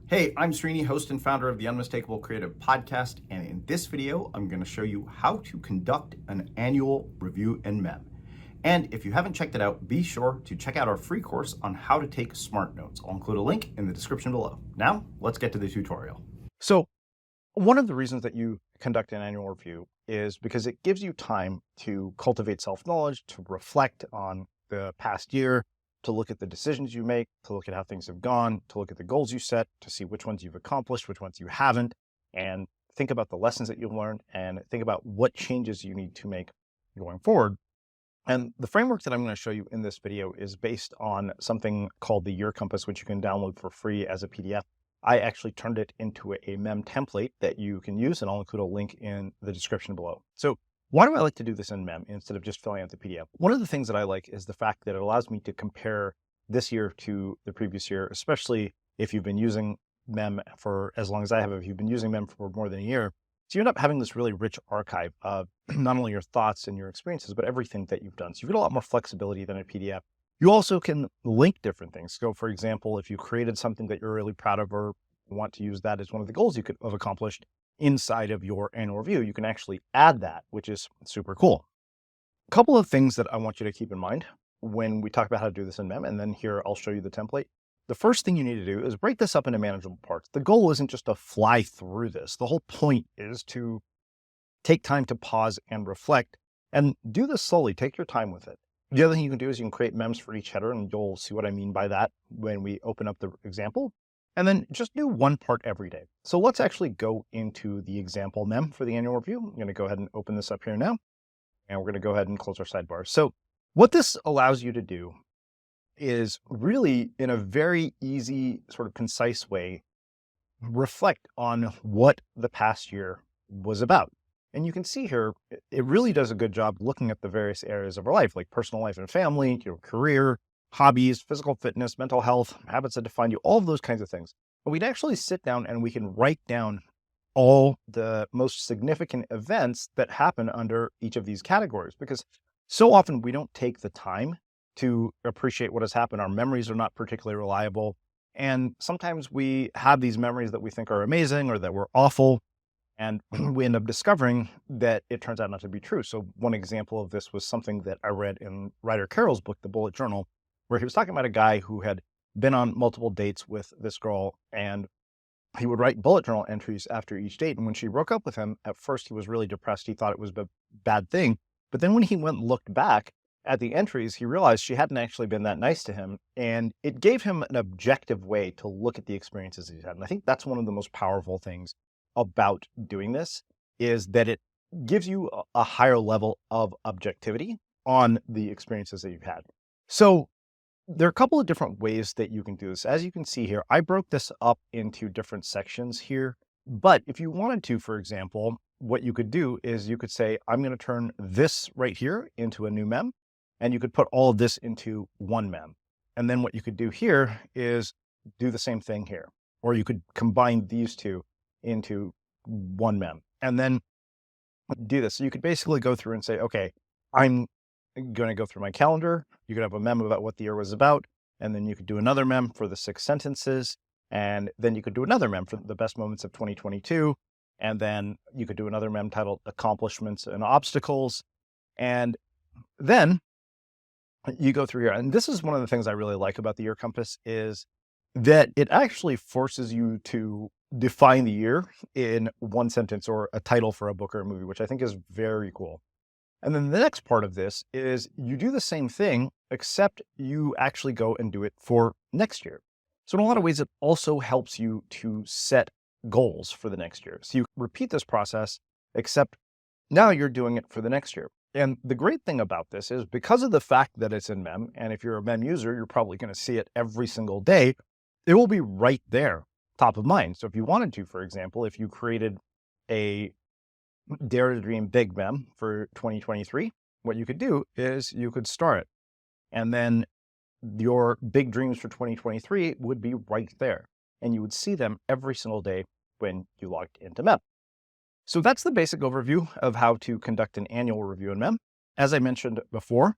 Hey, I'm Srini, host and founder of the Unmistakable Creative Podcast, and in this video, I'm going to show you how to conduct an annual review in MEM. And if you haven't checked it out, be sure to check out our free course on how to take smart notes. I'll include a link in the description below. Now, let's get to the tutorial. So one of the reasons that you conduct an annual review is because it gives you time to cultivate self-knowledge, to reflect on the past year, to look at the decisions you make, to look at how things have gone, to look at the goals you set, to see which ones you've accomplished, which ones you haven't, and think about the lessons that you've learned and think about what changes you need to make going forward. And the framework that I'm going to show you in this video is based on something called the Year Compass, which you can download for free as a PDF. I actually turned it into a MEM template that you can use, and I'll include a link in the description below. So why do I like to do this in MEM instead of just filling out the PDF? One of the things that I like is the fact that it allows me to compare this year to the previous year, especially if you've been using MEM for as long as I have. If you've been using MEM for more than a year, so you end up having this really rich archive of not only your thoughts and your experiences, but everything that you've done. So you've got a lot more flexibility than a PDF. You also can link different things. So for example, if you created something that you're really proud of or want to use that as one of the goals you could have accomplished inside of your annual review, you can actually add that, which is super cool. A couple of things that I want you to keep in mind when we talk about how to do this in MEM, and then here I'll show you the template. The first thing you need to do is break this up into manageable parts. The goal isn't just to fly through this. The whole point is to take time to pause and reflect and do this slowly. Take your time with it. The other thing you can do is you can create MEMs for each header, and you'll see what I mean by that when we open up the example. And then just do one part every day. So let's actually go into the example MEM for the annual review. I'm going to go ahead and open this up here now, and we're going to go ahead and close our sidebar. So what this allows you to do is really, in a very easy, sort of concise way, reflect on what the past year was about. And you can see here, it really does a good job looking at the various areas of our life, like personal life and family, your career, hobbies, physical fitness, mental health, habits that define you, all of those kinds of things. And we'd actually sit down and we can write down all the most significant events that happen under each of these categories, because so often we don't take the time to appreciate what has happened. Our memories are not particularly reliable. And sometimes we have these memories that we think are amazing or that were awful. And we end up discovering that it turns out not to be true. So one example of this was something that I read in Ryder Carroll's book, The Bullet Journal, where he was talking about a guy who had been on multiple dates with this girl, and he would write bullet journal entries after each date. And when she broke up with him, at first he was really depressed. He thought it was a bad thing. But then when he went and looked back at the entries, he realized she hadn't actually been that nice to him. And it gave him an objective way to look at the experiences he's had. And I think that's one of the most powerful things about doing this, is that it gives you a higher level of objectivity on the experiences that you've had. So there are a couple of different ways that you can do this. As you can see here, I broke this up into different sections here. But if you wanted to, for example, what you could do is you could say, I'm going to turn this right here into a new MEM, and you could put all of this into one MEM. And then what you could do here is do the same thing here, or you could combine these two into one MEM and then do this. So you could basically go through and say, okay, I'm going to go through my calendar. You could have a MEM about what the year was about, and then you could do another MEM for the 6 sentences, and then you could do another MEM for the best moments of 2022, and then you could do another MEM titled Accomplishments and Obstacles, and then you go through here. And this is one of the things I really like about the Year Compass, is that it actually forces you to define the year in one sentence or a title for a book or a movie, which I think is very cool. And then the next part of this is you do the same thing, except you actually go and do it for next year. So in a lot of ways, it also helps you to set goals for the next year. So you repeat this process, except now you're doing it for the next year. And the great thing about this is, because of the fact that it's in MEM, and if you're a MEM user, you're probably going to see it every single day, it will be right there, top of mind. So if you wanted to, for example, if you created a Dare to Dream Big MEM for 2023, what you could do is you could star it. And then your big dreams for 2023 would be right there. And you would see them every single day when you logged into MEM. So that's the basic overview of how to conduct an annual review in MEM. As I mentioned before,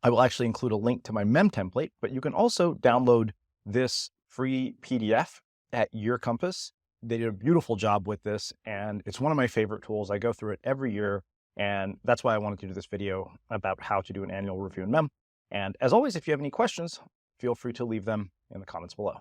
I will actually include a link to my MEM template, but you can also download this free PDF at Year Compass. They did a beautiful job with this, and it's one of my favorite tools. I go through it every year, and that's why I wanted to do this video about how to do an annual review in MEM. And as always, if you have any questions, feel free to leave them in the comments below.